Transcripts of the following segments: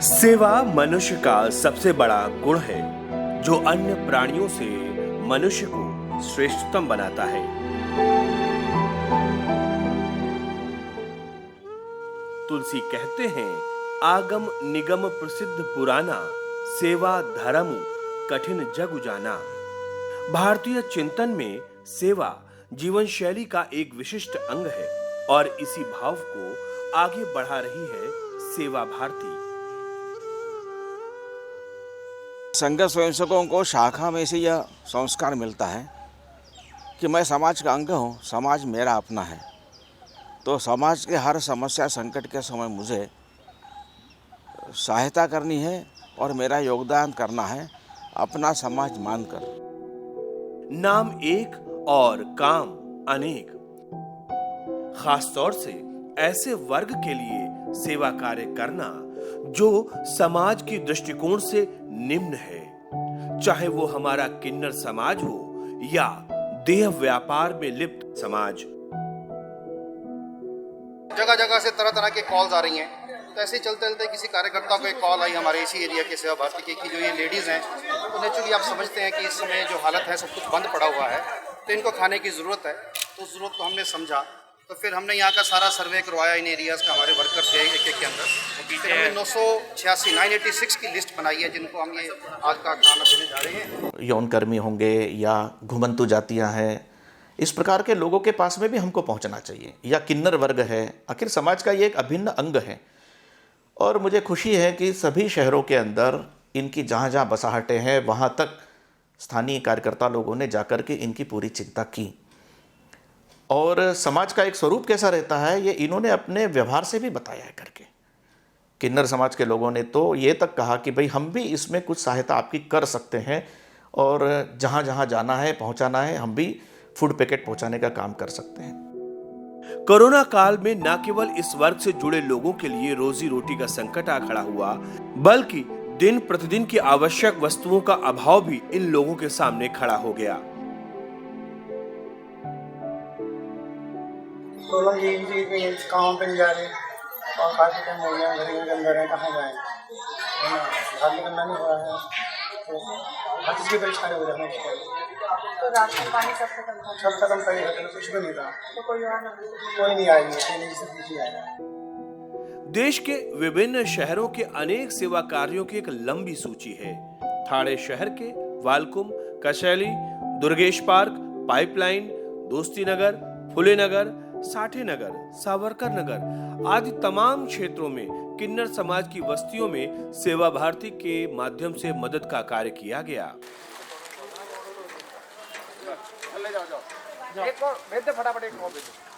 सेवा मनुष्य का सबसे बड़ा गुण है जो अन्य प्राणियों से मनुष्य को श्रेष्ठतम बनाता है। तुलसी कहते हैं, आगम निगम प्रसिद्ध पुराना, सेवा धर्म कठिन जग जाना। भारतीय चिंतन में सेवा जीवन शैली का एक विशिष्ट अंग है और इसी भाव को आगे बढ़ा रही है सेवा भारती। संघ स्वयंसेवकों को शाखा में से यह संस्कार मिलता है कि मैं समाज का अंग हूँ, समाज मेरा अपना है। तो समाज के हर समस्या संकट के समय मुझे सहायता करनी है और मेरा योगदान करना है अपना समाज मानकर। नाम एक और काम अनेक। खास तौर से ऐसे वर्ग के लिए सेवा कार्य करना जो समाज की दृष्टिकोण से निम्न है, चाहे वो हमारा किन्नर समाज हो या देह व्यापार में लिप्त समाज। जगह जगह से तरह तरह के कॉल्स आ रही हैं। तो ऐसे ही चलते चलते किसी कार्यकर्ता को एक कॉल आई हमारे इसी एरिया के सेवा भारती की कि जो ये लेडीज़ हैं, तो नेचुरली आप समझते हैं कि इस समय जो हालत है सब कुछ बंद पड़ा हुआ है, तो इनको खाने की ज़रूरत है। तो उस ज़रूरत को हमने समझा, तो फिर हमने यहाँ का सारा सर्वे करवाया इन एरियाज़ का, हमारे वर्कर्स थे एक एक के अंदर। फिर हमने 986 की लिस्ट बनाई है जिनको हम ये आज का खाना देने जा रहे हैं। यौनकर्मी होंगे या घुमंतु जातियाँ हैं, इस प्रकार के लोगों के पास में भी हमको पहुंचना चाहिए। या किन्नर वर्ग है, आखिर समाज का ये एक अभिन्न अंग है। और मुझे खुशी है कि सभी शहरों के अंदर इनकी जहाँ जहाँ बसाहटें हैं वहाँ तक स्थानीय कार्यकर्ता लोगों ने जाकर के इनकी पूरी चिंता की। और समाज का एक स्वरूप कैसा रहता है ये इन्होंने अपने व्यवहार से भी बताया है करके। किन्नर समाज के लोगों ने तो ये तक कहा कि भाई हम भी इसमें कुछ सहायता आपकी कर सकते हैं और जहाँ जहाँ जाना है पहुँचाना है हम भी फूड पैकेट पहुँचाने का काम कर सकते हैं। कोरोना काल में न केवल इस वर्ग से जुड़े लोगों के लिए रोजी रोटी का संकट आ खड़ा हुआ, बल्कि दिन प्रतिदिन की आवश्यक वस्तुओं का अभाव भी इन लोगों के सामने खड़ा हो गया। सोलह जी के काम पे जा रहे और काफी टाइम हो गया, घर के अंदर है, कहाँ जाए, घर निकलना नहीं हो रहा है, तो हर चीज़ की परेशानी हो रही है। तो राशन पानी सब खत्म कर कुछ भी नहीं रहा, तो कोई नहीं आएगी, नहीं आएगा। देश के विभिन्न शहरों के अनेक सेवा कार्यों की एक लंबी सूची है। ठाणे शहर के वालकुम, कशैली, दुर्गेश पार्क, पाइपलाइन, दोस्ती नगर, फुले नगर, साठे नगर, सावरकर नगर आदि तमाम क्षेत्रों में किन्नर समाज की बस्तियों में सेवा भारती के माध्यम से मदद का कार्य किया गया।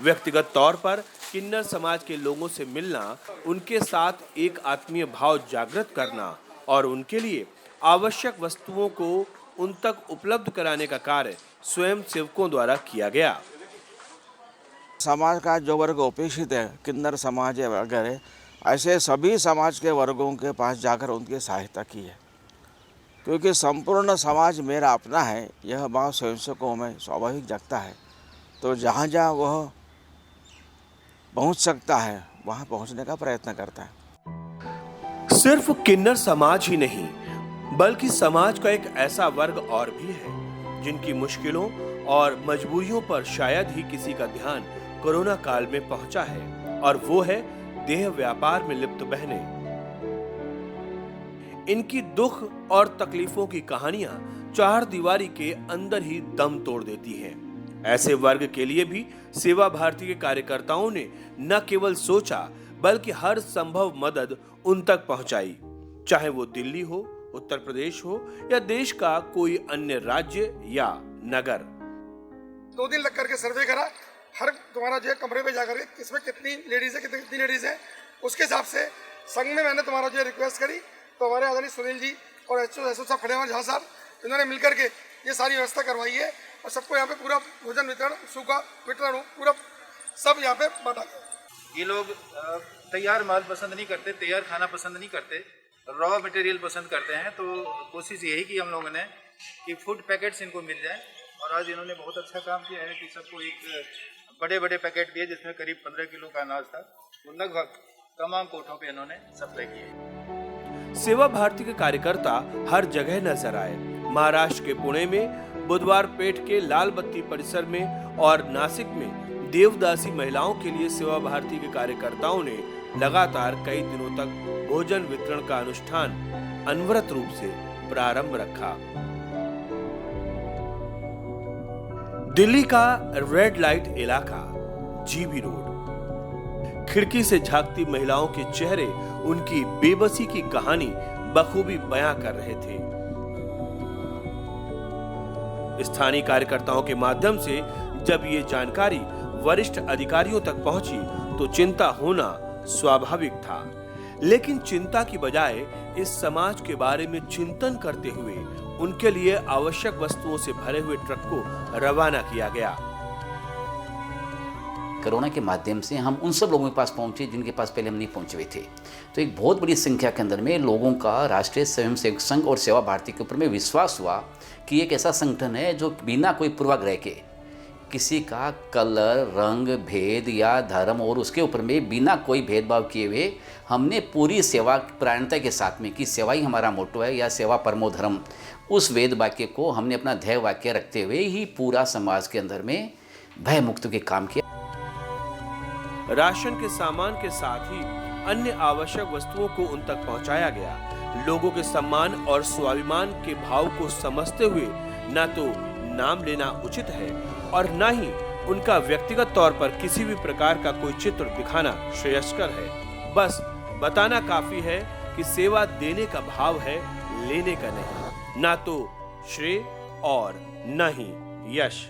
व्यक्तिगत तौर पर किन्नर समाज के लोगों से मिलना, उनके साथ एक आत्मीय भाव जागृत करना और उनके लिए आवश्यक वस्तुओं को उन तक उपलब्ध कराने का कार्य स्वयं सेवकों द्वारा किया गया। समाज का जो वर्ग उपेक्षित है, किन्नर समाज है वगैरह, ऐसे सभी समाज के वर्गों के पास जाकर उनकी सहायता की है। क्योंकि संपूर्ण समाज मेरा अपना है, यह भाव स्वयंसेवकों में स्वाभाविक जगता है। तो जहाँ जहाँ वह पहुँच सकता है वहाँ पहुँचने का प्रयत्न करता है। सिर्फ किन्नर समाज ही नहीं, बल्कि समाज का एक ऐसा वर्ग और भी है जिनकी मुश्किलों और मजबूरियों पर शायद ही किसी का ध्यान कोरोना काल में पहुंचा है, और वो है देह व्यापार में लिप्त बहनें। इनकी दुख और तकलीफों की कहानियां चार दीवारी के अंदर ही दम तोड़ देती हैं। ऐसे वर्ग के लिए भी सेवा भारती के कार्यकर्ताओं ने न केवल सोचा बल्कि हर संभव मदद उन तक पहुंचाई, चाहे वो दिल्ली हो, उत्तर प्रदेश हो या देश का कोई अन्य राज्य या नगर। 2 दिन लग करके सर्वे करा, हर तुम्हारा जो कमरे पे जाकर किसमें कितनी लेडीज है, कितनी लेडीज है, उसके हिसाब से संघ में मैंने तुम्हारा जो रिक्वेस्ट करी, तो हमारे आदरणीय सुनील जी और एसओ साहब खड़े हुए झा साहब, इन्होंने मिलकर के ये सारी व्यवस्था करवाई है और सबको यहाँ पे पूरा भोजन वितरण, सूखा वितरण पूरा सब यहाँ पे बांटा गया। ये लोग तैयार माल पसंद नहीं करते, तैयार खाना पसंद नहीं करते, रॉ मटेरियल पसंद करते हैं। तो कोशिश यही की हम लोगों ने कि फूड पैकेट्स इनको मिल जाए, और आज इन्होंने बहुत अच्छा काम किया है कि सबको एक बड़े बड़े पैकेट दिए जिसमें करीब 15 किलो का अनाज था। लगभग तमाम कोठों पे इन्होंने सप्लाई की है। सेवा भारती के कार्यकर्ता हर जगह नजर आए। महाराष्ट्र के पुणे में, बुधवार पेठ के लाल बत्ती परिसर में और नासिक में देवदासी महिलाओं के लिए सेवा भारती के कार्यकर्ताओं ने लगातार कई दिनों तक भोजन वितरण का अनुष्ठान अनवरत रूप से प्रारंभ रखा। दिल्ली का रेड लाइट इलाका, जीबी रोड, खिड़की से झांकती महिलाओं के चेहरे उनकी बेबसी की कहानी बखूबी बयां कर रहे थे। स्थानीय कार्यकर्ताओं के माध्यम से जब ये जानकारी वरिष्ठ अधिकारियों तक पहुंची तो चिंता होना स्वाभाविक था, लेकिन चिंता की बजाय इस समाज के बारे में चिंतन करते हुए उनके लिए आवश्यक वस्तुओं से भरे हुए ट्रक को रवाना किया गया। कोरोना के माध्यम से हम उन सब लोगों के पास पहुंचे जिनके पास पहले हम नहीं पहुंचे हुए थे। तो एक बहुत बड़ी संख्या के अंदर में लोगों का राष्ट्रीय स्वयंसेवक संघ और सेवा भारती के ऊपर में विश्वास हुआ कि एक ऐसा संगठन है जो बिना कोई पूर्वाग्रह के, किसी का कलर, रंग, भेद या धर्म और उसके ऊपर में बिना कोई भेदभाव किए हुए हमने पूरी सेवा प्राणता के साथ में, कि सेवा ही हमारा मोटो है या सेवा परमो धर्म, उस वेद वाक्य को हमने अपना ध्येय वाक्य रखते हुए ही पूरा समाज के अंदर में भय मुक्त के काम किया। राशन के सामान के साथ ही अन्य आवश्यक वस्तुओं को उन तक पहुंचाया गया। लोगों के सम्मान और स्वाभिमान के भाव को समझते हुए न तो नाम लेना उचित है और न ही उनका व्यक्तिगत तौर पर किसी भी प्रकार का कोई चित्र दिखाना श्रेयस्कर है। बस बताना काफी है कि सेवा देने का भाव है, लेने का नहीं, ना तो श्रेय और न ही यश।